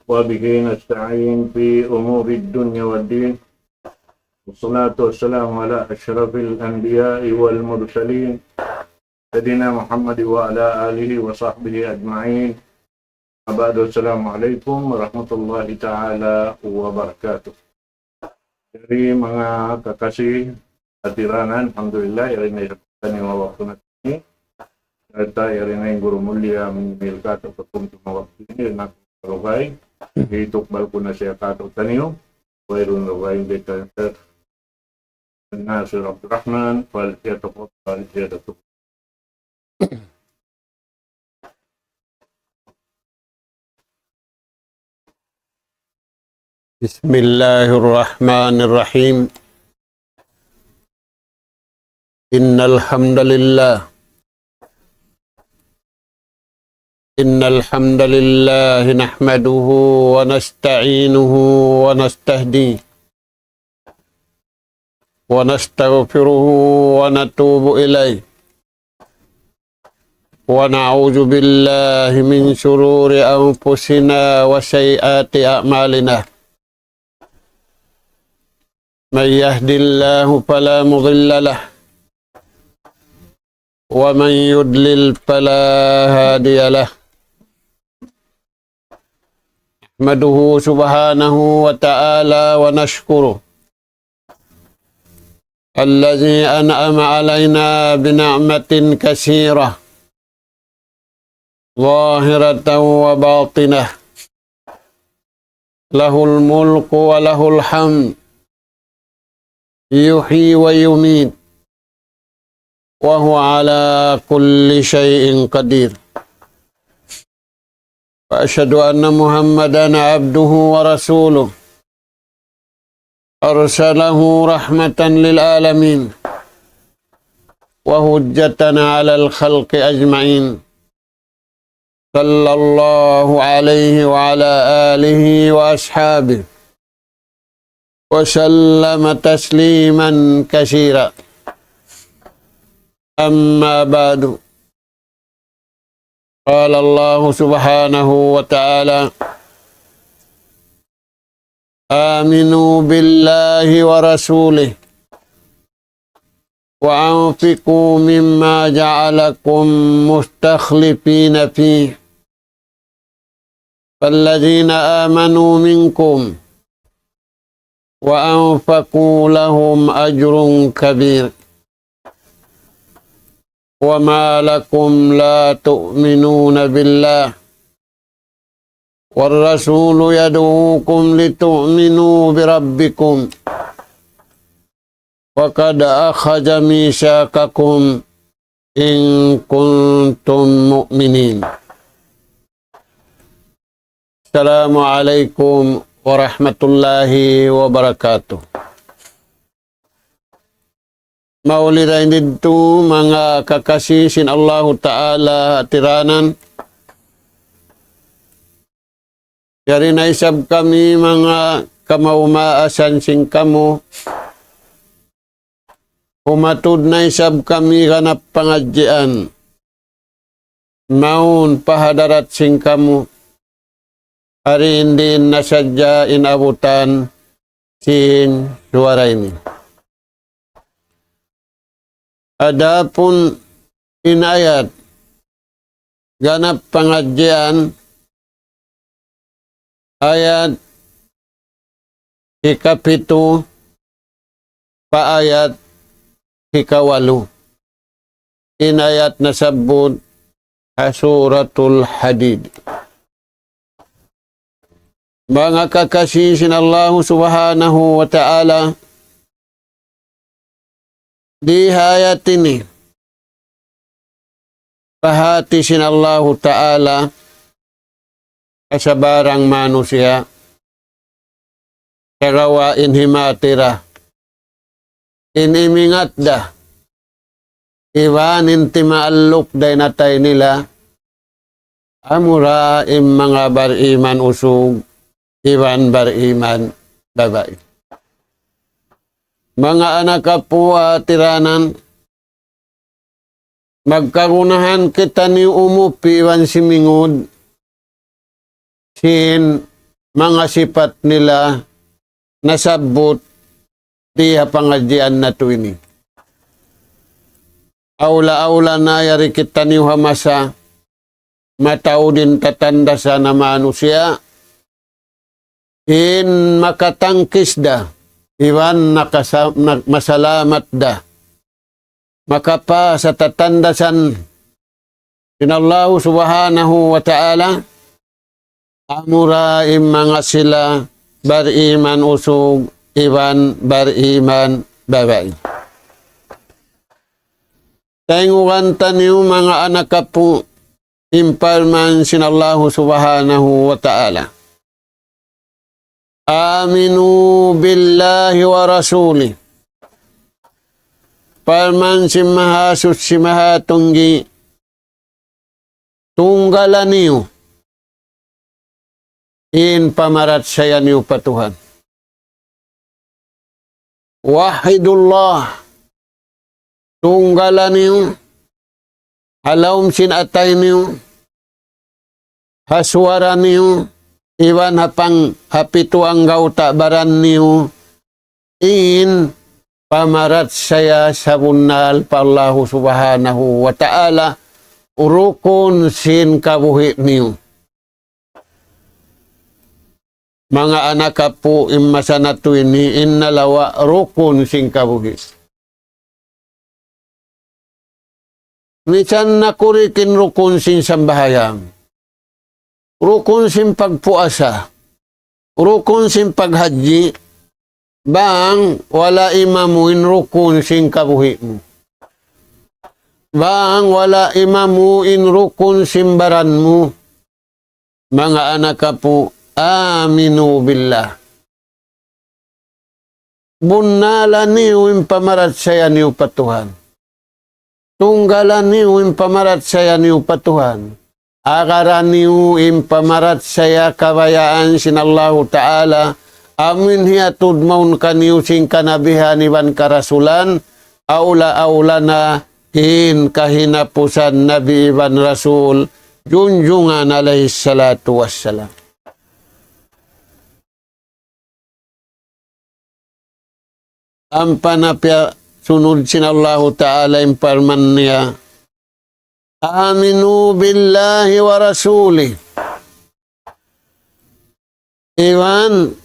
وبه نستعين في أمور الدنيا والدين، والصلاة والسلام على أشرف الأنبياء والمرسلين سيدنا محمد وعلى آله وصحبه أجمعين. Abad, Assalamualaikum warahmatullahi ta'ala wabarakatuh. Dari mga kakasih atiranan, Alhamdulillah, yarin na isapan yung waktu natin ini. At yarin na yung guru mulia minimilka at pagpunto ng waktu ini. Yarin na kalugay. Hitukbal ko na siya kato taniyo. Wairun rugay beta Nasir Abdurrahman. Fal-Yatakup, Fal-Yatakup. بسم الله الرحمن الرحيم. إن الحمد لله نحمده ونستعينه ونستهديه ونستغفره ونتوب إليه ونعوذ بالله من شرور أنفسنا وسيئات أعمالنا. من يهد الله فلا مضل له ومن يضلل فلا هادي له. نحمده سبحانه وتعالى ونشكره الذي أنعم علينا بنعمة كثيرة ظاهرة وباطنة، له الملك وله الحمد، يحيي ويميت وهو على كل شيء قدير. وأشهد أن محمدًا عبده ورسوله أرسله رحمة للعالمين وهجة على الخلق أجمعين، صلى الله عليه وعلى آله وأصحابه وسلم تسليما كثيرا. أما بعد، قال الله سبحانه وتعالى: آمنوا بالله ورسوله وأنفقوا مما جعلكم مستخلفين فيه، فالذين آمنوا منكم وأنفقوا لهم أجر كبير. وما لكم لا تؤمنون بالله والرسول يدعوكم لتؤمنوا بربكم وقد أخذ ميثاقكم إن كنتم مؤمنين. السلام عليكم warahmatullahi wabarakatuh. Maulidain dito mga kakasih sin Allah Ta'ala atiranan. Yari na isab kami mga kamaumaasan sing kamo. Humatud na isab kami ganap pangadjian. Maun pahadarat sing kamo. Ari hindi nasadya inabutan sin suara ini. Adapun inayat ganap pengajian ayat ikapitu pa ayat ikawalu. Inayat nasabut Suratul Hadid. Mga kakasisin Allah subhanahu wa ta'ala, di hayat ini, pahatisin Allah ta'ala sa barang manusia, karawain himatira, inimingat da, iwanin timaaluk day natay nila, amura mga bariman usug, iwan bariman babae. Mga anak kapwa tiranan, magkarunahan kita ni umupi iwan simingod, sin mga sipat nila nasabot diha pangadyan na tuwini. Aula-aula na yari kita ni Hamasa, matao din tatanda sa na manusia, in makatangkis da, iwan masalamat da, makapa sa tatandasan sinallahu subhanahu wa ta'ala, amura mga sila bariman usug, iwan bariman babae. Tengukan taniyo mga anak kapu, impalman sinallahu subhanahu wa ta'ala. Aminu billahi wa rasuli. Palman si mahasus si mahatunggi. Tunggalan niyo. In pamarat saya niyo patuhan. Wahidullah. Tunggalan niyo. Halawm sin atay niyo. Haswara niyo. Iwan hapang hapito ang gauta baran niyo, in pamarat saya sa bunal pa Allah subhanahu wa ta'ala, urukon sin kabuhi niyo. Mga anak po imasanatu ini, innalawa rukon sin kabuhi. Nisan nakurikin rukon sin sambahayang. Rukun sim pagpuasa, rukun sim paghaji, bang wala imamuin rukun sim kabuhi mo. Bang wala imamuin rukun sim baran mo. Mga anak po, aminu billah. Bunalan niyo yung pamarat saya niyo patuhan. Tunggalan niyo yung pamarat saya niyo patuhan. Akaran niyo impamarat saya kabayaan sinallahu ta'ala, amin hiatud maun kaniyo sing kanabihan iban karasulan, aula-aula na in kahinapusan Nabi iban Rasul, junjungan alaihi salatu wassalam. Ang panapya sunod sinallahu ta'ala imparman niya, Aminu billahi wa rasuli. Iwan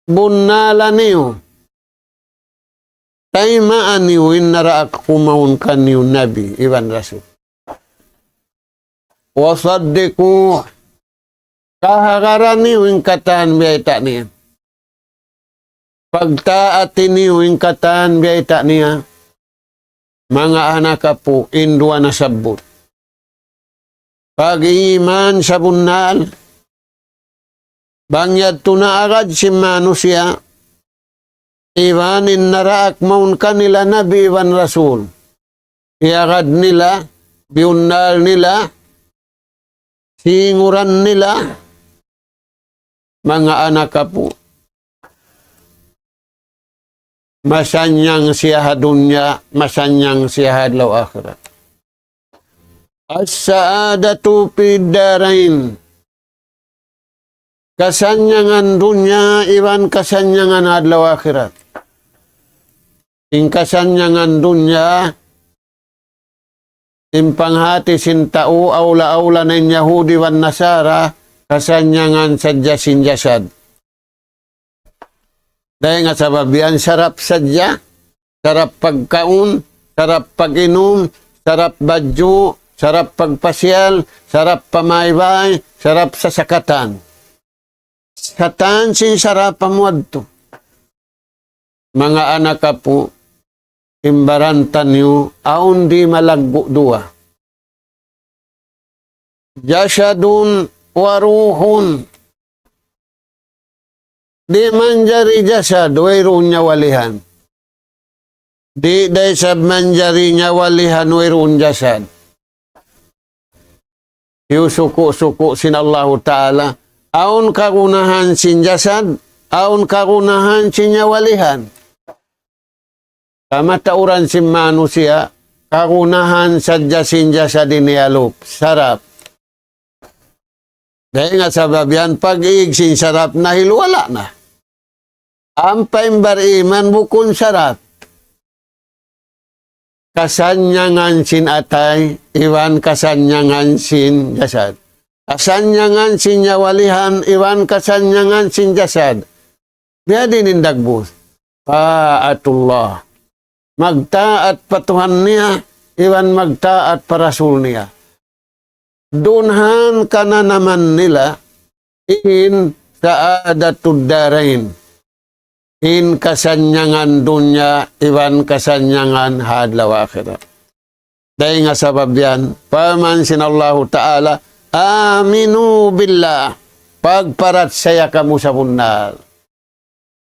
bunnala niyo. Taimaan niyo inaraak kumaun ka niyo nabi. Iwan rasul. Wasaddiku. Kahagaran niyo yung katahan biyayta niya. Pagtaatin niyo yung katahan biyayta niya. Mga anak po, indua na sabot. Pag-iman sa bunal, bangyad tunaagad si manusia, iwanin naraak maun kanila nabi iwan rasul. Iagad nila, biunal nila, singuran nila, mga anak po. Masanyang siya dunya, masanyang siya hadlaw akhirat. As-sa'adatu fid darain. kasanyangan dunya iwan kasanyangan adlaw akhirat. In kasanyangan dunya impanghati sintao aula-aula ng Yahudi wan Nasara kasanyangan sadya sinjasad. Dahil nga sababian sarap sadya, sarap pagkaon, sarap pag-inom, sarap badyo, sarap pagpasyal, sarap pamaybay, sarap sa sakatan. Sakatan sin sarap pamuadto. Mga anak ka po, imbarantan niyo, aun di malagbo dua. Jasadun waruhun. Di manjari jasad, wayroon niya walihan. Di day sab manjari niya walihan, wayroon jasad. Suko-suko sin Allah Ta'ala. Aun kagunahan sin jasad, aun kagunahan sin niya walihan. Kamatauran sin manusia, kagunahan sadya sin jasad inialop. Sarap. Dahil nga sababian, pag-iig sin sarap na hilwala na. Ang paimbariman bukon sarap. Kasanyangan sin atay, iwan kasanyangan sin jasad. Kasanyangan sin nyawalihan, iwan kasanyangan sin jasad. Biya din indagbus. Taatullah. Magtaat patuhan niya, iwan magtaat parasul niya. Dunhan ka na naman nila, in saadatud darain. In kasanyangan dunya, iwan kasanyangan hadlaw akhirat. Dahil nga sabab yan, paman sinallahu ta'ala, aminu billah, pagparat saya kamu sa bundal.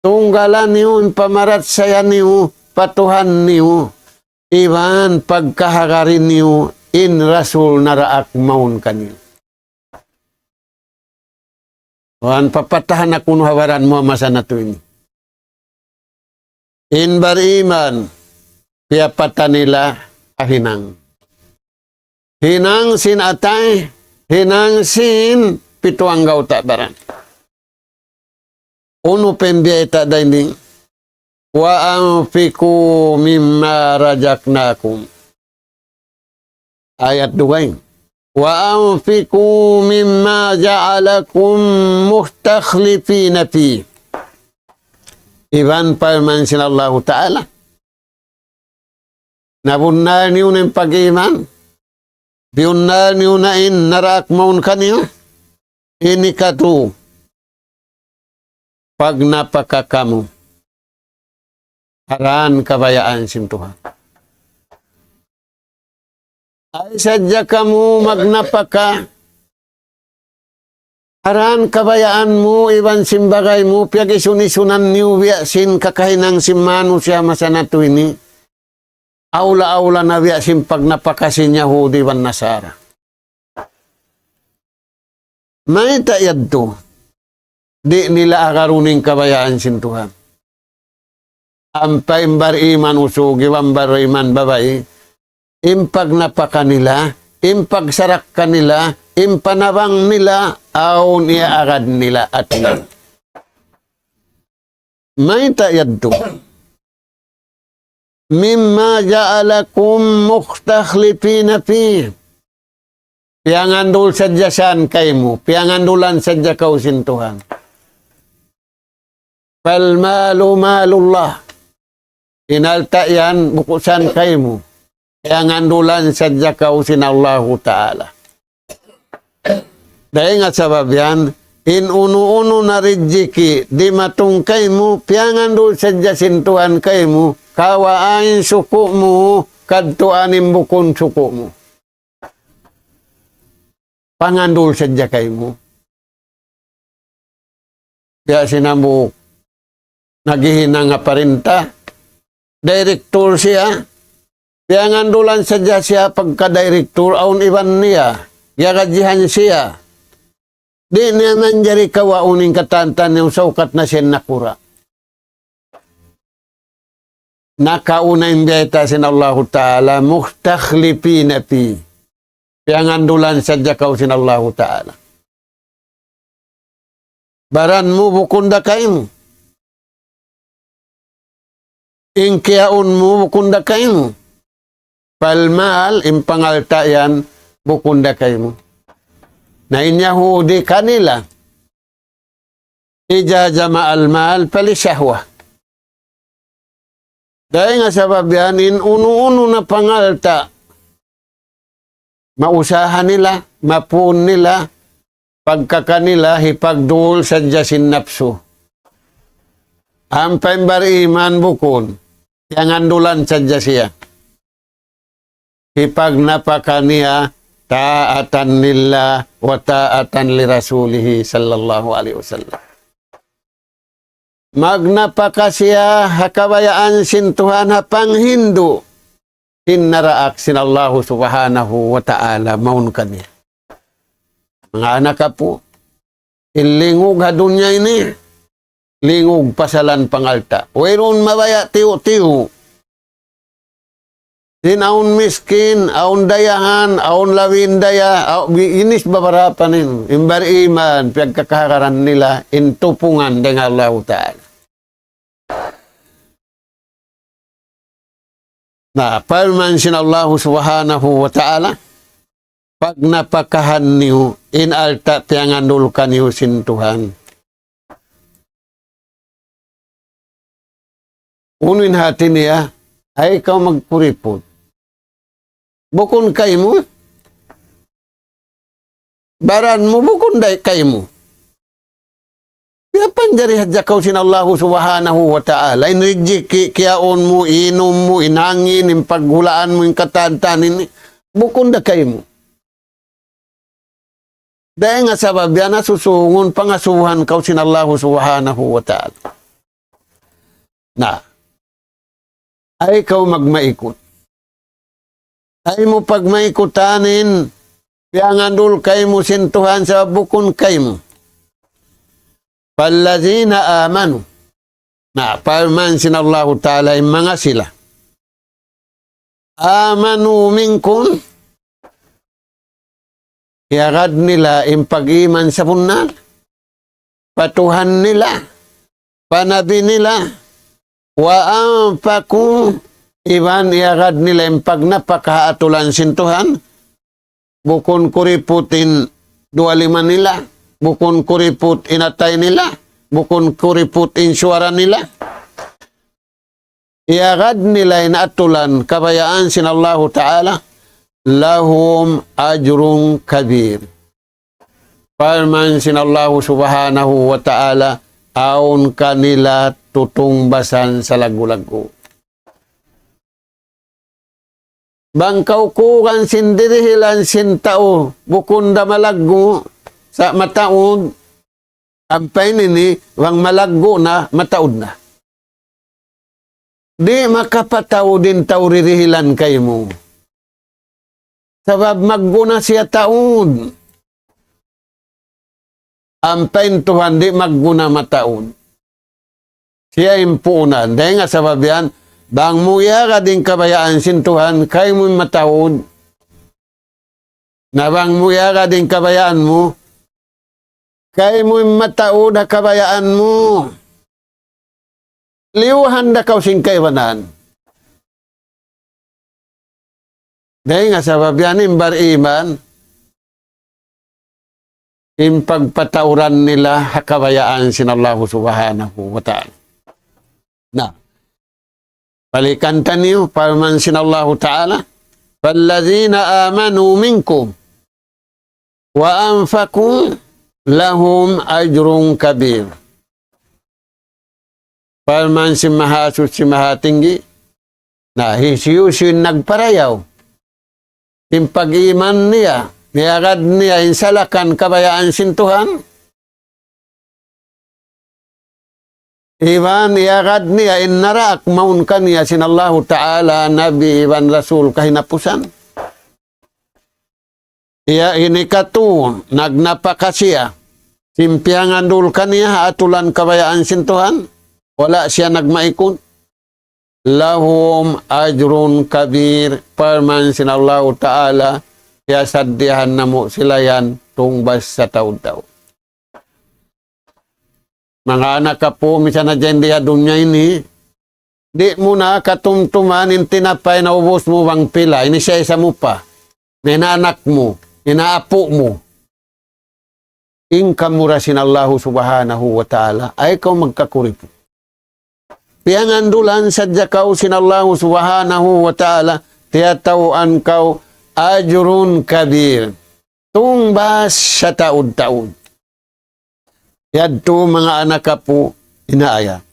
Tunggalan niyo, pamarat saya niyo, patuhan niyo, iwan pagkahagarin niyo, in rasul naraak maun kaniyo. Wan papatahan ako hawaran mo masa na to ini. In bariman, piyapata nila hinang. Hinang sin atay, hinang sin pituang gauta baran. Uno pembieta daining, wa anfiku mimma rajaknakum. Ayat 2. Wa anfiku mimma ja'alakum mustakhlifina fi. Iban paman sinallahu ta'ala. Nabunna niyo ng pag-iman. Biyunna niyo na in narak maun kaniyo. Ini katu. Pag napakakamu. Haran kabayaan sim Tuhan. Ay sadya kamu magnapaka. Haran kabayaan mo, iwan simbagay mo, piyag isunisunan niyo, biya sin kakahinang simano siya masanatu ini. Aula-aula na biya sin pagnapakasin Yahudi wan Nasara. May tayad to. Di nila akaruning kabayaan sin Tuhan. Ampay iman usugi, wambar iman babae, impag napaka nila, impag sarak kanila, impanabang nila, aw niaagad nila at nila. May tayad to. Mimma ja'alakum mustakhlifina fi. Piangandul sadya saan kaymo, piangandulan sadya kausin Tuhan. Falmalu malullah. Inalta yan, bukusan kaymo. Piangandulan sadya kausin Allahu Ta'ala. Dahil nga sabab yan, in uno-uno na rijiki, di matungkay mo, piangandul sadya sintuhan kay mo, kawaain suku mo, kadtuanin bukon suku mo. Pangandul sadya kay mo. Kaya sinamuk, naghihinang nga parinta, direktor siya, piangandulan sadya siya pagka-direktor, aun iban niya, yagajihan siya. Di naman jari kawauning katantan yung saukat na siya nakura. Nakauna yung biyeta sin Allah Ta'ala, mustakhlifina fi. Piangandulan sadya kau sin Allah Ta'ala. Baran mo bukunda kayo. Ingkiaon mo bukunda kayo. Palmal, impangalta yan, bukunda kayo. Na inyahudi kanila. Ijajama al-mal palisahwa. Dahil nga sabab yan, uno-uno na pangalta. Mausahan nila, mapun nila, pagkakanila, hipagdul sa jasin napso. Ang pembariman bukon, yang andulan sa jasya. Hipagnapakaniya, ta'atan lillah, wa ta'atan li rasulihi sallallahu alaihi wasallam. Magnapakasya hakabayaan sintuhan hapang Hindu. Innaraak sinallahu subhanahu wa ta'ala maun kaniya. Mga anak ka po, ilingog ha dunya ini, lingog pasalan pangalta. Wairon mabaya tiyo-tiyo. Sinaun miskin, aun dayahan, aun lawin daya, inis babarapanin, imbar iman, pagkakakaran nila, intupungan dengan Allah Ta'ala. Nah, palman sinallahu subhanahu wa ta'ala, pag napakahan niyo, inalta tiyanganulkan niyo sin Tuhan. Unin hati niya, ay ikaw magpuripot. Bukon kayo mo. Baran mo, bukon kayo mo. Kaya panjari hadya kaw sinallahu subhanahu wa ta'ala. Inrijik kiyaon mo, inom mo, inangin, impaghulaan mo, yung katantanin. Bukon kayo mo. Dahil nga sabab yan, nasusungon, pangasuhan kaw sinallahu subhanahu wa ta'ala. Na, ay ikaw magmaikot. Ay mo pagmaikutanin, piangandul kayo mo sintuhan sa bukon kayo mo. Palazina amanu. Na, palman sinallahu ta'ala yung mga sila. Amanu minkum. Iagad nila yung pag-iman sa punal. Patuhan nila. Panabi nila. Wa anfaku. Iban iagad nila yung pagnapakaatulan sintuhan. Bukon kuriputin 25 nila. Bukon kuriput inatay nila. Bukon kuriput insyuara nila. Iagad nila inatulan kabayaan sinallahu ta'ala. Lahum ajrung kabir. Palman sinallahu subhanahu wa ta'ala. Aun kanila tutungbasan sa lagu-lagu. Bangkaw kukan sindirihilan sintao. Bukunda malaggo. Sa mataod, ampay nini, wang malaggo na, mataod na. Di makapataw din tauririhilan kayo mo. Sabab maggo na siya taod. Ampay Tuhan, di maggo na mataod. Siya impunan. Dahil nga sabab yan, bang muya ka din kabayaan sintuhan, kayo mo mataod. Na bang muya ka din kabayaan mo, kay mo mataod na kabayaan mo. Liwahan na kaw sing kaywanan. Dahil nga sabab yan, imbar iman, impagpatauran nila hakabayaan sinallahu subhanahu wa ta'ala. Na, balikan taniyo, palman sinallahu ta'ala, Fallazina amanu minkum, wa anfaku, lahum ajrung kabir. Palman si mahasut si mahatinggi, na hisiyusin nagparayaw. Yung pag-iman niya, niyagad niya, insalakan kabayaan sintuhan. Iban niyagad niya, inarak maun kaniya sinallahu ta'ala, nabi, iban rasul, kahinapusan. Iya ini katu nagnapakasya simpiangan dul kaniya atulan kabayaan sintuhan wala siya nagmaikon lahum ajrun kabir parman sinallahu ta'ala ya saddihan namo sila yan tungbas sa taud-taud. Mga anak ka po, misan na dyan di dunya ini, di mo na katumtuman, in tinapay na ubos mo bang pila, inisya mo pa, ninaanak mo, inaapo mo. Ingkam murasin Allah subhanahu wa ta'ala, ay ikaw magkakuripo. Piangandulan sadya kau sin Allah subhanahu wa ta'ala, tiyatawaan kau ajrun kabir. Tungbas sa taod-taod. Yadto mga anak ka po, inaaya.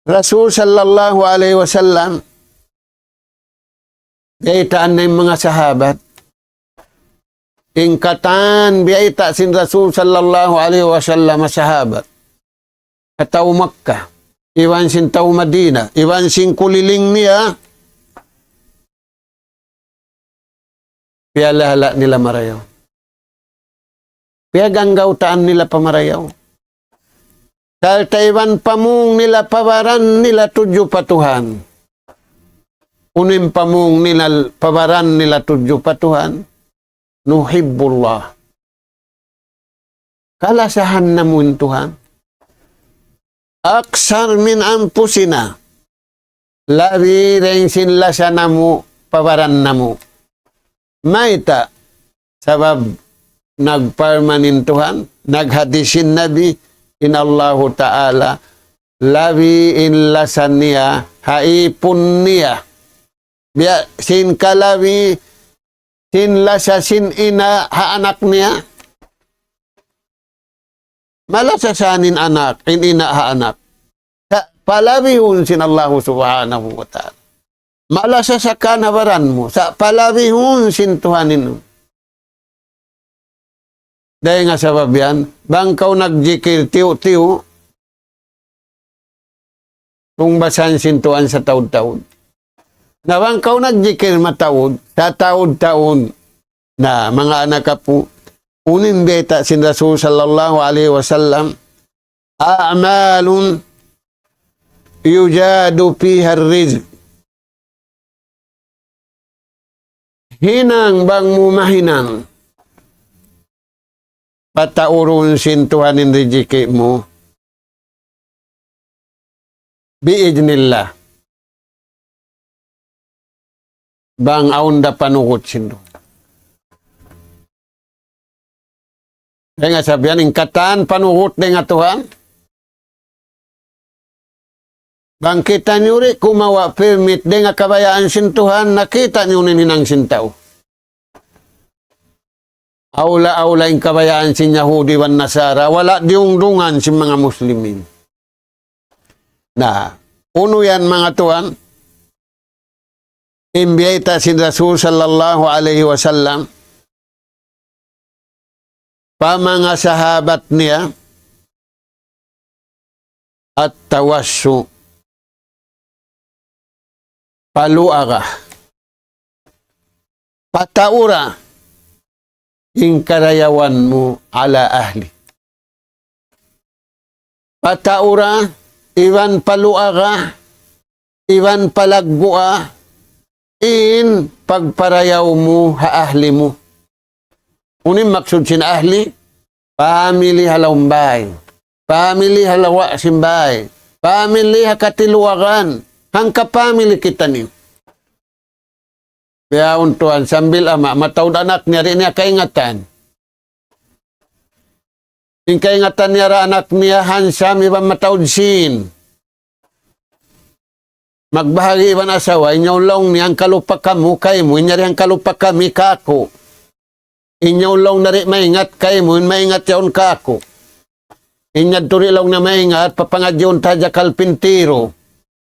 Rasul sallallahu alaihi wasallam, biyaitaan na yung mga sahabat. Ingkatan, biyayta sin Rasul sallallahu alaihi wasallam sahabat. Kataw Makkah, iwan sin taw Madina, iwan sin kuliling niya, piyalahala nila marayaw. Piyaganggaw-taan nila pamarayaw. Dahil taiwan pamung nila pabaran nila tudyo patuhan. Unim pamung nila pabaran nila tudyo patuhan. Nuhibbullah. Kalasahan na mo Tuhan. Aksar min ampusina. Labi rin sinlasa na mo pabaran na mo. Maita sabab nagparmanin Tuhan, naghadisin Nabi, in Allahu Ta'ala, labi in lasan niya, haipun niya. Biya, sin kalabi, sin lasa, sin ina, haanak niya. Malasasanin anak, in ina, haanak. Palabihun sin Allahu Subhanahu wa Ta'ala. Malasasakan habaran mo, sa palabihun sin Tuhanin mo. Dahil nga sabab yan, bangkaw nagjikir tiyo-tiyo, kung basan sintuan sa taod-taod. Na bangkaw nagjikir mataod, sa taod-taon na mga anak ka po, unin beta sin Rasul sallallahu alaihi wasallam, a'malun yujadu piha rizq. Hinang bang mumahinang, pataurun sintuhanin riziki mo, biidnillah. Bang aunda panukot sinto. Kaya nga sabihan, ingkatan panukot na nga Tuhan. Bang kita nyo rin, kumawa permit, de nga kabayaan sintuhan, nakita nyo ninang sintaw. Aula-aula yung kabayaan si Yahudi wan Nasara, wala diungdungan si mga Muslimin. Na, uno yan mga tuan, imbiyata si Rasul sallallahu alaihi wasallam, pa mga sahabat niya, at tawassu, paluaga, pataura, ing karayawan mo ala ahli. Pataura, iwan paluaga, iwan palagbua, in pagparayaw mo ha ahli mo. Unim maksud sin ahli, family halaumbay, family halawa simbay, family hakatiluwagan, hangka family kita niyo. Kaya untuan, sambil ama, matawad anak niya rin niya kaingatan. Yung kaingatan niya ra anak niya, hansam, ibang matawad sin. Magbahagi ibang asawa, inyaw long niya ang kalupak kamu, kay mo, inya rin ang kalupak kami, kako. Inyaw long na rin maingat kay mo, maingat yaon kako. Inya turi long na maingat, papangadyon tadya kalpintiro.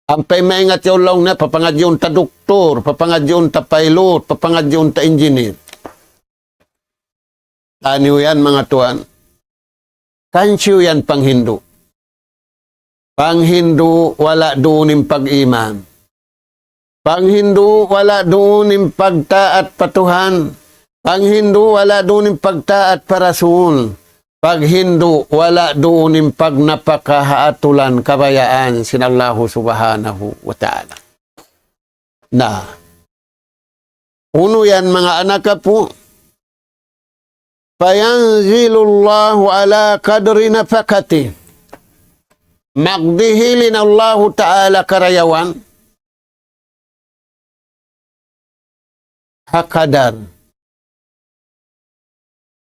Ampay maingat yung long na, papangadyon ta doktor, papangadyon ta pilot, papangadyon ta engineer. Taniw yan mga tuan. Kansyo yan pang Hindu. Pang Hindu, wala doon yung pag-iman. Pang Hindu, wala doon yung pagtaat patuhan. Pang Hindu, wala doon yung pagtaat parasul. Pag Hindu, wala doon yung pagnapakahaatulan kabayaan sin Allahu subhanahu wa ta'ala. Na, uno yan mga anak ka po, fayanzilullahu ala kadri nafakati. magdihilin Allah Ta'ala karayawan, hakadar.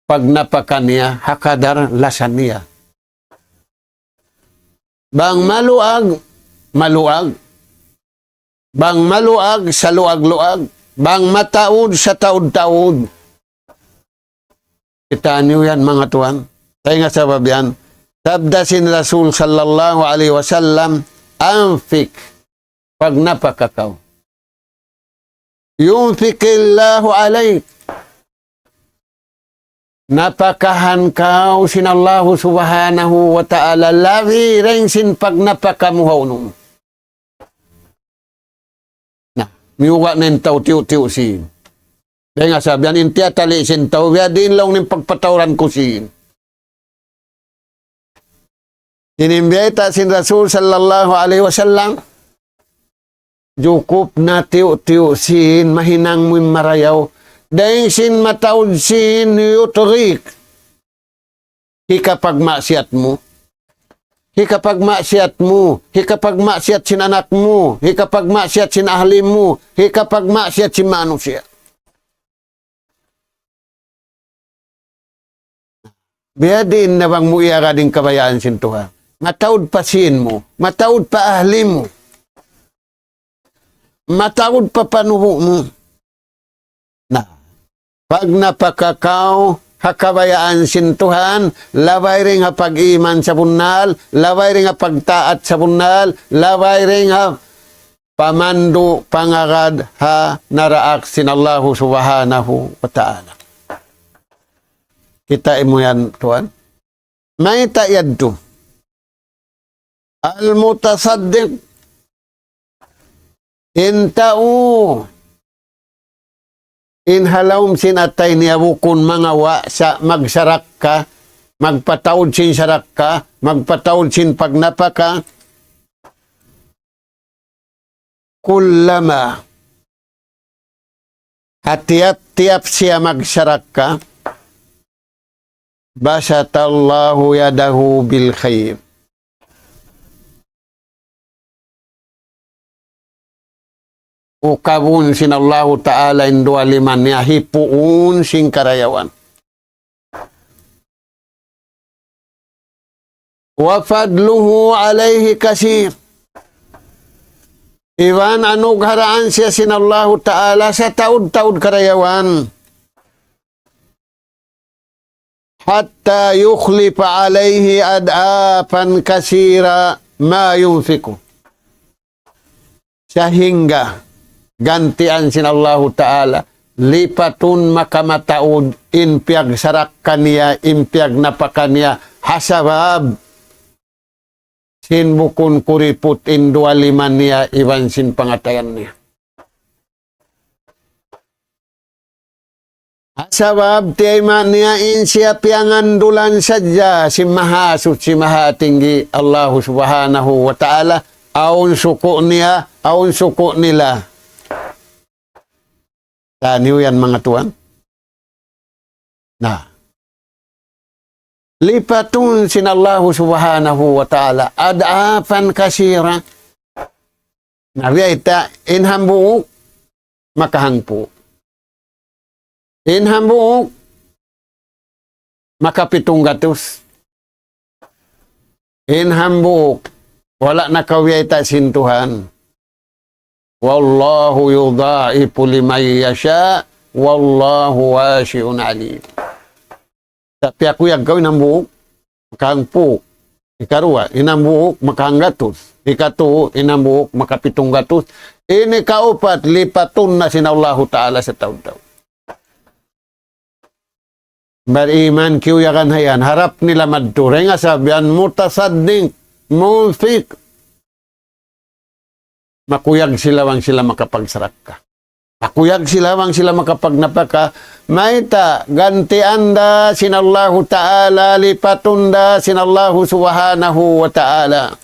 Pag napakan niya, hakadar lasan niya. Bang maluag, maluag. Bang maluag sa luag-luag. Bang mataud sa taud-taud. Kita niyo yan mga tuwan. Tayo nga sabab yan. Sabdasin Rasul sallallahu alaihi wasallam, anfik, pag napakakaw. Yunfikillahu alaik. Napakahan kau sinallahu subhanahu wa ta'ala lawi rin sin pag napakamuhaw nung. Na, miuwa na yung tao tiyo-tiyo sin. Dahil nga sabihan, intiya tali sin tao, biya din lang ng pagpatawran ko sin. Inimbiyata sin Rasul sallallahu alaihi wasallam, Jukup na tiyo-tiyo sin, mahinang mo marayaw, dahil sin matawad sin yuturik. Hikapag maksiat mo, hikapag maksiat mo, hikapag maksiat sin anak mo, hikapag maksiat sin ahli mo, hikapag maksiat sin manusia. Biya din na bang mo iyara din kabayaan sin Tuhan. Matawad pa sin mo, matawad pa ahli mo, matawad pa panuho mo. Na, pag napakakaw, hakabayaan sin Tuhan, labay rin nga pag-iman sa bunal, labay rin nga pagtaat sa bunal, labay rin nga pamandu pangagad ha naraak sin Allahu subhanahu wa ta'ala. Kita mo yan, Tuhan. May tayad to. Al-mutasaddiq intao inhalawm sin atay niya bukon mga wa sa magsarak ka, magpatawad sin sarak ka, magpatawad sin pagnapaka, kullama hatiap-tiap siya magsarak ka, basatallahu yadahu bil khair. Ukabun sin Allah Ta'ala indua liman niya hipuun sin karayawan. Wa fadluhu alaihi kasir. Iwan anugeraan siya sin Allah Ta'ala sa taud-taud karayawan. Hatta yukhlifa alaihi ad'afan kasira ma yunfiku. Sehingga gantian sin Allah Ta'ala lipatun makamataud inpiag sarak kaniya, inpiag napakaniya hasabab sin bukun kuriput indua liman niya iwan sin pangatayan niya. Hasabab tiayman niya insya piangandulan saja si maha suci maha tinggi Allah subhanahu wa ta'ala aun suku niya, aun suku nila. Taniw yan mga tuan. Nah. Lipatun sin Allah subhanahu wa ta'ala ad'afan kasira. Nariyata inhambuuk makahangpu. Inhambuuk makapitong gatus. Inhambuuk wala nakawiyata sin Tuhan. Wallahu yudha'ifu liman yasha wallahu wasi'un alim. Tapi aku yang kau inambuuk makahangpu. Ikarua inambuuk makahanggatus. Ikatu inambuuk makapitong gatus. Ini kaupat lipatun na sin Allah Ta'ala sa taon-taon. Beriman kiu yakan hayan harap nila madture nga sabihan mutasadding munfik. Makuyag silawang sila makapagsarak ka. Makuyag silawang sila makapagnapaka. Maita ganti anda sinallahu ta'ala lipatunda sinallahu subhanahu wa ta'ala.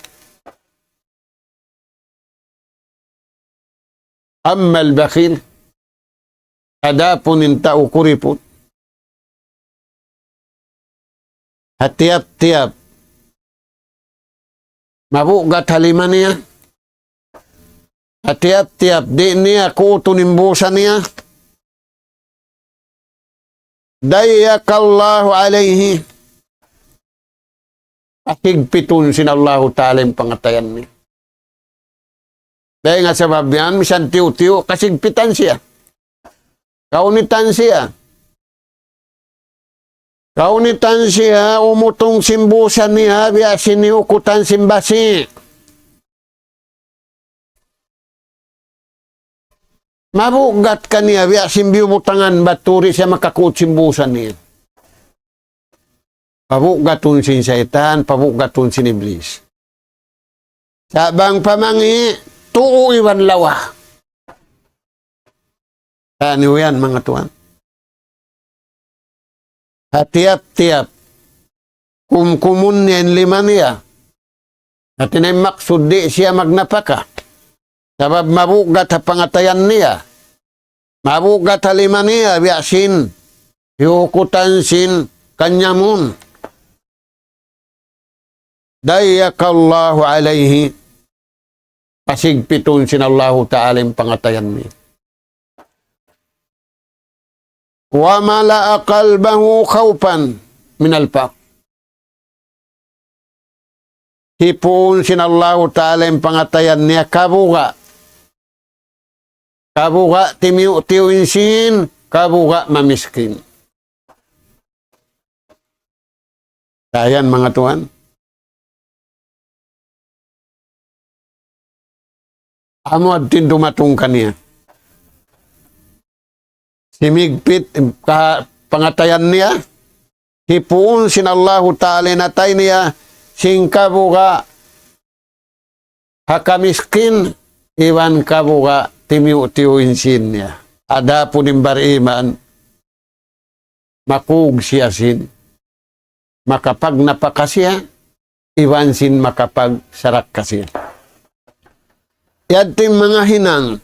Ammal bakhil adapun inta'u kuriput. Hatiap-tiap Mabugat halima niya. At tiap-tiap di niya kutunimbusan niya. Dayakallahu alayhi. Higpitun sinallahu ta'ala yung pangatayan niya. Dahil nga sa babian, misan tiyo-tiyo, kasigpitan siya. Kaunitan siya. Kaunitan siya, umutong simbusan niya, biya siniukutan simbasi. Mabugat ka niya, biya simbiumutangan baturi siya makakutsimbusan niya. Pabugatun sin syaitan, pabugatun sin iblis. Sabang pamangi, tuo iwan lawa. Ano yan mga tuan? At tiap-tiap, kumkumun niya lima niya. At inay maksud di siya magnapaka. Sabab mabugat ha pangatayan niya. Mabugat ha lima niya, biyasin, yukutan sin kanyamun. Dayakallahu alayhi. Pasigpitun sinallahu ta'ala yung pangatayan niya. Wa mala'a qalbahu khawpan minal pak. Hipun sinallahu ta'ala yung pangatayan niya kabuga. Kabuga timiu-tiwinsin, kabuga mamiskin. Ayan mga tuan. Amo at dumatong kaniya. Simigpit, pangatayan niya, hipuun sinallahu ta'ala natay niya, singkabuga, hakamiskin, iwan kabuga, timiu-tiwinsin niya. Ada po ng bariman, makug siya sin, makapag napakasya, iwan sin makapag sarak kasya. Yating mga hinang,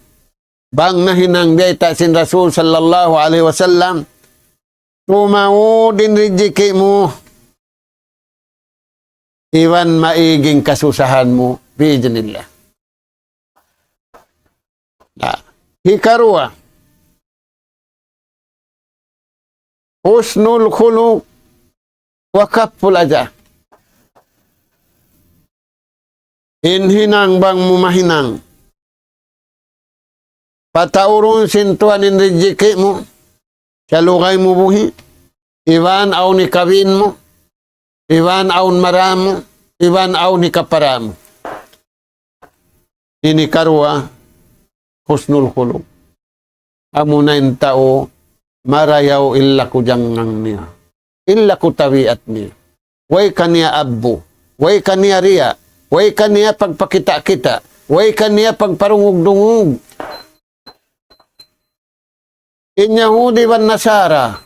bang na hinang dayta sin Rasul sallallahu alaihi wasallam, tumao din rijiki mo, iwan maiging kasusahan mo, biidnillah. Hikarua, husnul khuluq wa kafful aja. Inhinang bang mumahinang, pataurun sintuanin rijiki mo, salugay mo buhi, iwan aw ni kawin mo, iwan aw maramo, iwan aw ni kaparamo. Ini karwa, husnul khuluq. Amo na yung tao, marayaw illa ko jangang niya. Illa ko tawiat niya. Way kaniya abbo, way kaniya riya, way kaniya pagpakita-kita, way kaniya pagparungog-dungog. In Yahudi wan Nasara,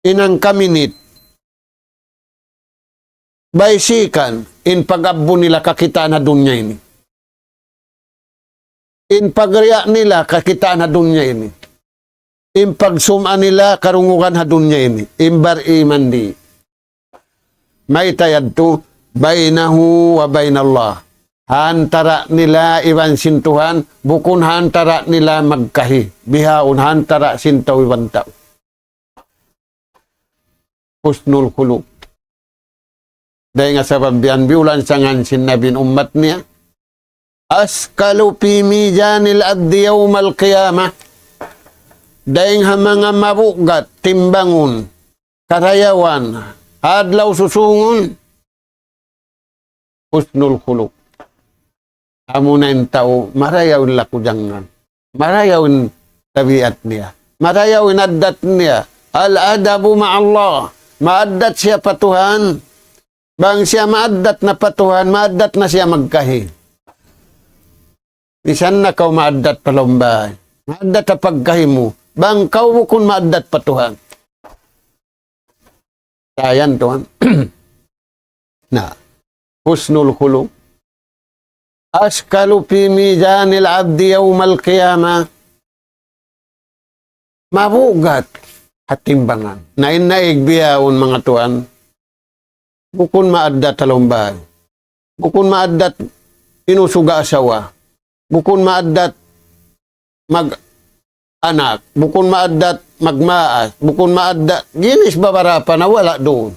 inang kaminit, baysikan, in pag-abbo nila kakita na dunya ini. In pagriya nila kakita na dunya ini. In pagsuma nila karungugan ha dunya ini. In bariman di. May tayad to, bainahu wa bainallah. Hantara nila iwan sintuhan, bukun hantara nila magkahi. Bihaun hantara sintaw iwan tao. Husnul khuluq. Dahil nga sa pagbiyan, biulan sangan sinabin umat niya, askalu pi mijanil addi yawmal qiyamah. Dahil nga mga mabugat, timbangon, karayawan, adlaw susungon, husnul khuluq. Amo na yung tao, marayawin lakudangan. Marayawin tabiat niya. Marayawin adat niya. Al-adabu ma'allah. Maadat siya patuhan. Bang siya maadat na patuhan, maadat na siya magkahi. Bisan na kau maadat palumbay. Maadat na pagkahi mo. Bang kau bukun maadat patuhan. Ayan tuhan. Na, husnul khuluq. Askalu fi mizanil abdi yawmal qiyamah. Mabugat at timbangan. Nain naig biyaon mga tuan. Bukun maadda talumbay. bukun maaddat inusuga asawa, bukun maaddat mag-anak, bukun maaddat magmaas, bukun maaddat, ginis babarapan na wala doon.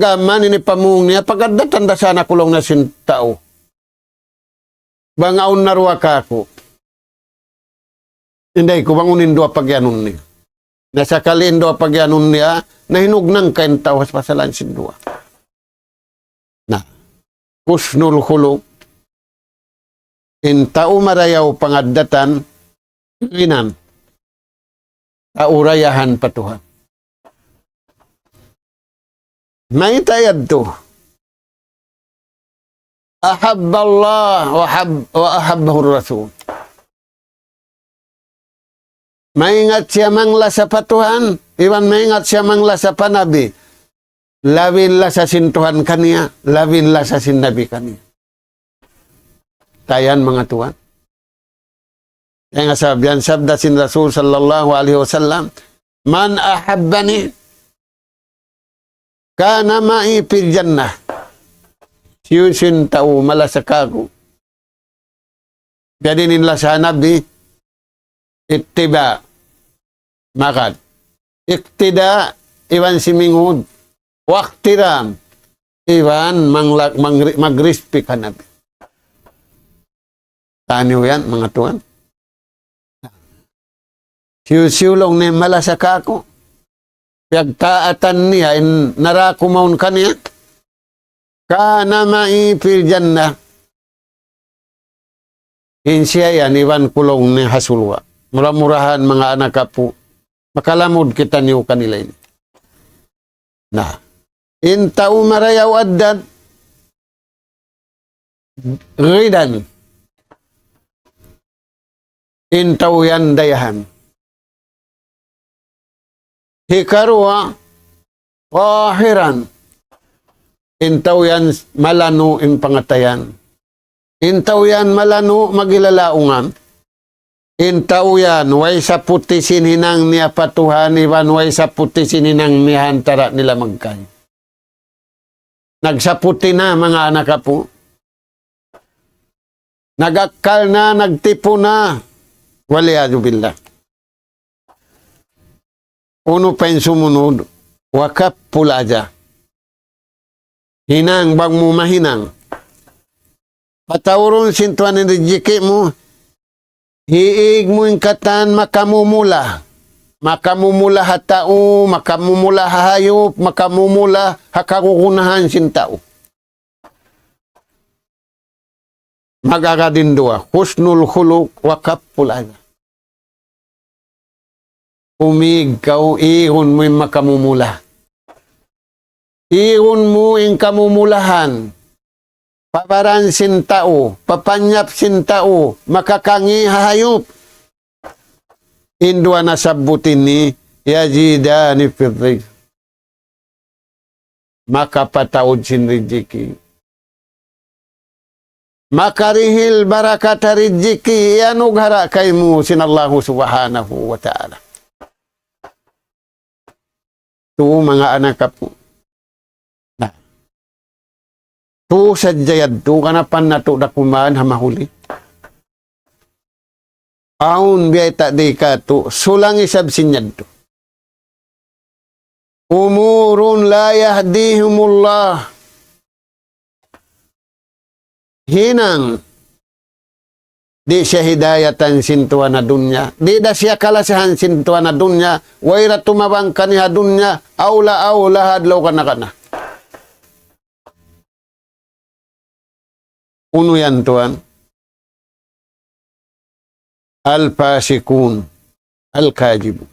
Gaman ini pamung niya, pagkadatan da sana kulong na sintao. Bangaon na ruwa ka ako. Hindi ko bangunin doa pagyanon niya. Nasa kalin doa pagyanon niya, nahinugnang kain tawas pasalan sindua. Na, kusnul hulog, in tao marayaw pangadatan, inan, taurayahan patuhan. May tayad to. Ahabballah wa ahabbahu rasul. Maingat siya mangla sa patuhan, iwan maingat siya mangla sa panabi. Lawinlah sa sintuhan kaniya, lawinlah sa sinabi kaniya. Tayan mga tuan. Yang sabihan sabda sin Rasul sallallahu alaihi wasallam, man ahabbani kana ma'i fil jannah. Siyusin tao malasakago. Jadi nila sa nabi, ittiba, makad. Iktida, iwan simingud. Waktiram, iwan magrispi ka nabi. Taniw yan, mga tuan. Siyusilong ni malasakago. Pagtaatan niya, narakumaun ka niya. Kana ma'i fil jannah. Siya yan, iwan kulong ni hasulwa. Murah-murahan mga anak kapo. Makalamod kita niyo kanila ini. Nah, intau marayaw addan. Ridan. Intau yan dayahan. Hikarwa, wahiran. Intaw yan malano in pangatayan. Intaw yan malano magilalaungan. Intaw yan way sa puti sininang niya patuhan, iwan way sa puti sininang niya hantara nila magkay. Nagsaputi na mga anak po. Nagakal na, nagtipo na. Waliyadu billah. Uno pa yung sumunod, wakap pulaja. Hinang bang mo mahinang. Patawron sintuan ng rijiki mo, hiig mo yung katan makamumula. Makamumula hatao, makamumula hayop, makamumula hakakukunahan sintao. Magagadindua, husnul huluk wakap pulaja. Umigaw, ihon mo yung makamumula. Ihon mo yung kamumulahan. Paparan sintao, papanyap sintao, makakangi hahayop. Indua na sabutin ni yajida ni firrig. Makapataod sinrijiki. Makarihil barakata rijiki, iyanughara kay mo sinallahu subhanahu wa ta'ala. Ito mga anak po. Nah. Ito sa jayad to, kanapan na ito dakumaan hamahuli. Aun biyay ta di ka to, sulang isab sinyad to. Umurun la yahdihumullah. Hinang. Di siya hidayatan sintuan na dunya. Di da siya kalasahan sintuan na dunya. Waira tumabang kaniha dunya. Aula hadlaw ka na. Uno yan tuan. Al-fasikun. Al-kajibu.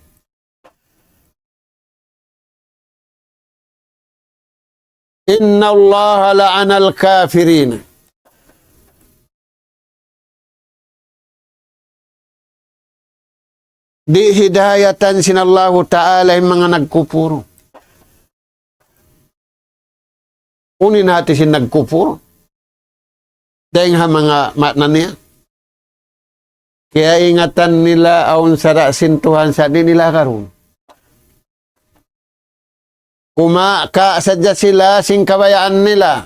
Inna Allah la'ana al-kafirin. Di hidayatan sinallahu ta'ala yung mga nagkupuro. Unin natin sin nagkupuro. Dahil nga mga matna niya. Kaya ingatan nila aun sara sintuhan sa di nila karon. Sadya sila sing kabayaan nila.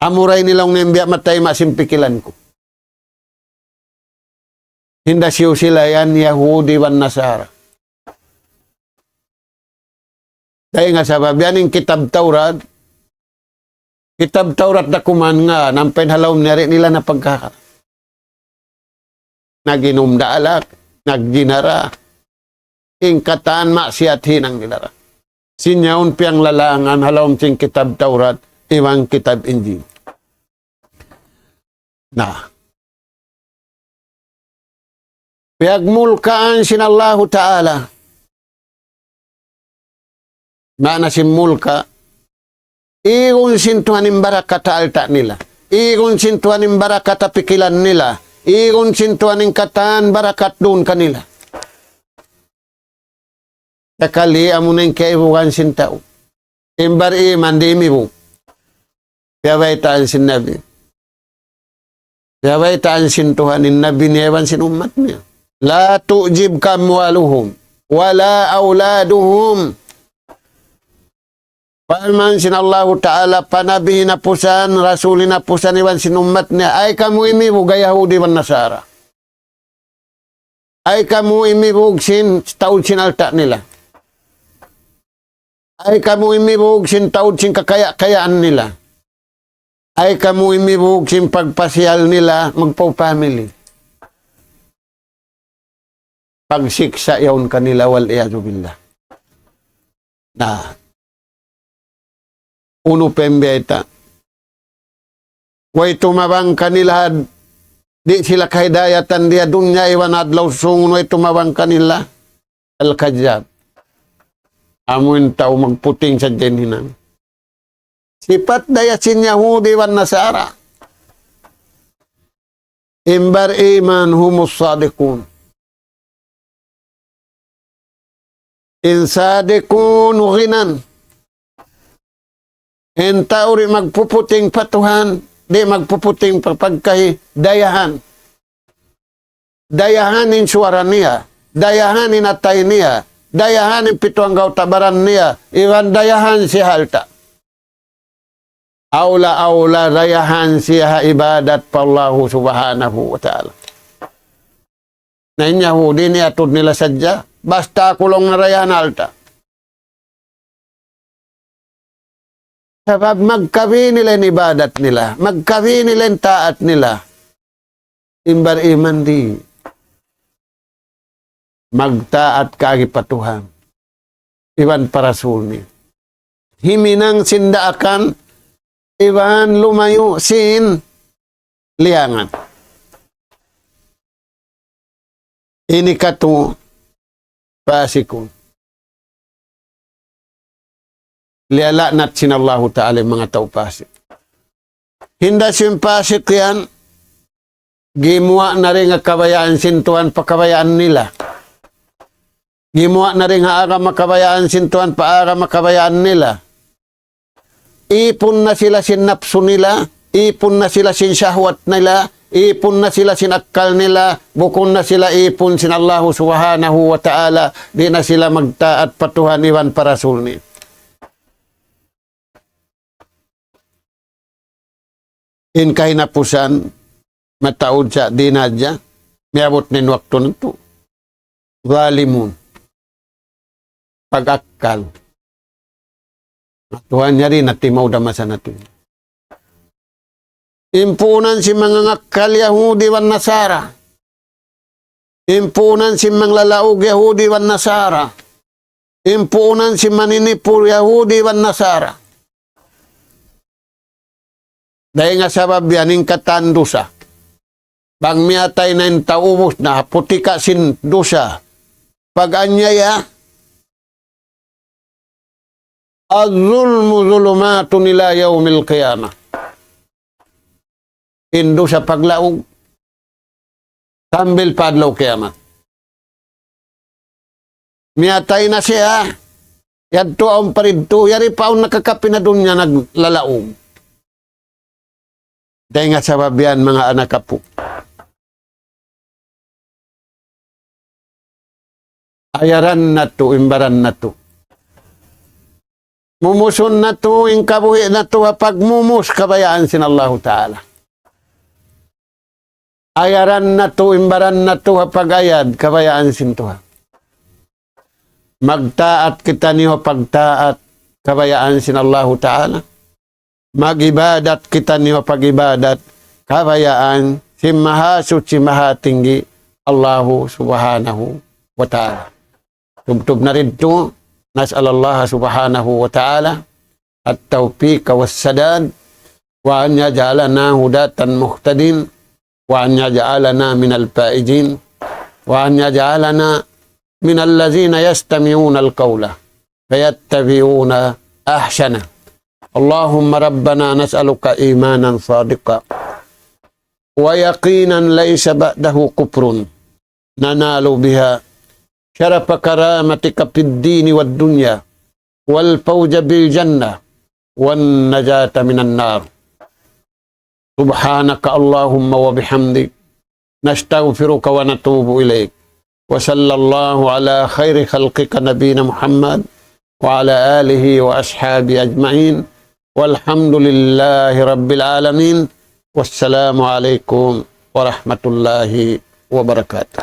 Amuray nilang nimbiya matay masimpikilan ko. Hindasyo sila yan Yahudi wan Nasara. Dahil nga sabab, yan yung Kitab Taurat. Kitab Taurat na kuman nga, nang penhalaw nila na pagkaka. Naginumda alak, nagginara, ingkatan maksiat hinang nilara. Sinyaon piyang lalangan, halawang sing Kitab Taurat, iwang Kitab Injil. Na. Piyagmulkaan sinallahu ta'ala. Mana simulka, igun sintuhanin barakata alta nila. Igun sintuhanin barakata pikilan nila. Igun sintuhanin kataan barakat doon kanila. Takali amunin kaibukan sintao. Imbar iman di imibu. Piyawaitaan sin Nabi. Piyawaitaan sintuhanin Nabi niyawan sin umat niya. La tu'jib kamwaluhum. Wala auladuhum. Palman sinallahu ta'ala panabi na pusan, rasuli na pusan iwan sinumat niya, ay kamu imibug ay Yahudi wan Nasara. Ay kamu imibug taud sinalta nila. Ay kamu imibug taud sin kakayaan nila. Ay kamu imibug sin pagpasyal nila magpaw-family. Pagsiksa yawn kanila wal iyadu billah. Na uno pembeta. Way tumabang kanila, di sila kahidayatan dia dunya iwan adlaw sungun, way tumabang kanila. Al-Kajab. Amuin tao magputing sa deninan. Sipat daya sin Yahudi wan Nasara. Imbar iman humus sadikun. In sadikun ghinan. Enta uri magpuputing patuhan, di magpuputing pagkay dayahan. Dayahanin suara niya, dayahanin atay niya, dayahanin pituang gautabaran niya, iwan dayahan si halta. Aula dayahan siya ibadat pa Allah subhanahu wa ta'ala. Na Yahudi ni atod nila sadya, basta kulong na rayahan halta. Sabab magkawi nila ibadat nila, magkawi nila taat nila. Imbar iman di. Magtaat kagi patuhan. Iwan parasul ni. Himinang sindaakan, iwan lumayo sin liangan. Ini katu pasikun. Lialanat sinallahu ta'ala mga tao pasik. Hinda simpasik yan, gimuha na rin ang kabayaan sintuan pakabayaan nila. Gimuha na rin ang makabayaan sintuan paara makabayaan nila. Ipon na sila sinapso nila, ipon na sila sin syahwat nila, ipon na sila sinakal nila, bukon na sila ipon sinallahu subhanahu wa ta'ala, di na sila magtaat patuhan iwan parasul ni. In kahinapusan, mataod sa dinadya, miabot nin wakto nito. Zalimun. Pag-akal. Tuhan niya rin at timaw damasan natin. Impunan si mga ngakal Yahudi wan Nasara. Impunan si mga lalaog Yahudi wan Nasara. Impunan si maninipur Yahudi wan Nasara. Dahil nga sabab yaning katan dosa. Bang miyatay na yung taubos na putika sin dosa. Pag-anyaya, az-zulmu zulumatu nila yawmil qiyamah. Indo sa paglaog. Sambil padlaw kiamat. Miyatay na siya. Yadto ang paridto. Yari pa ang nakakapin na doon niya naglalaog. Dahil nga sabab yan mga anak kapo. Ayaran na to, imbaran na to. Mumuson na tuwing kabuhi na tuwa pagmumus kabayaan sin Allah Ta'ala. Ayaran na to, imbaran na to, pagayad, kabayaan sintuha. Magtaat kita niyo pagtaat, kabayaan sin Allah Ta'ala. Magibadat kita niyo pagibadat, kabayaan si maha suci maha tinggi Allah Subhanahu wa Ta'ala. Tubtub na rin to, nas'alallah Subhanahu wa Ta'ala at-tawfiq was-sadad wa an yaj'alana hudatan muhtadin وأن يجعلنا من الفائزين وأن يجعلنا من الذين يستمعون القول فيتبعون أحسنه اللهم ربنا نسألك إيمانا صادقا ويقينا ليس بعده كفر ننال بها شرف كرامتك في الدين والدنيا والفوز بالجنة والنجاة من النار سبحانك اللهم وبحمدك نستغفرك ونتوب إليك وصلى الله على خير خلقك نبينا محمد وعلى آله وأصحابه أجمعين والحمد لله رب العالمين والسلام عليكم ورحمة الله وبركاته.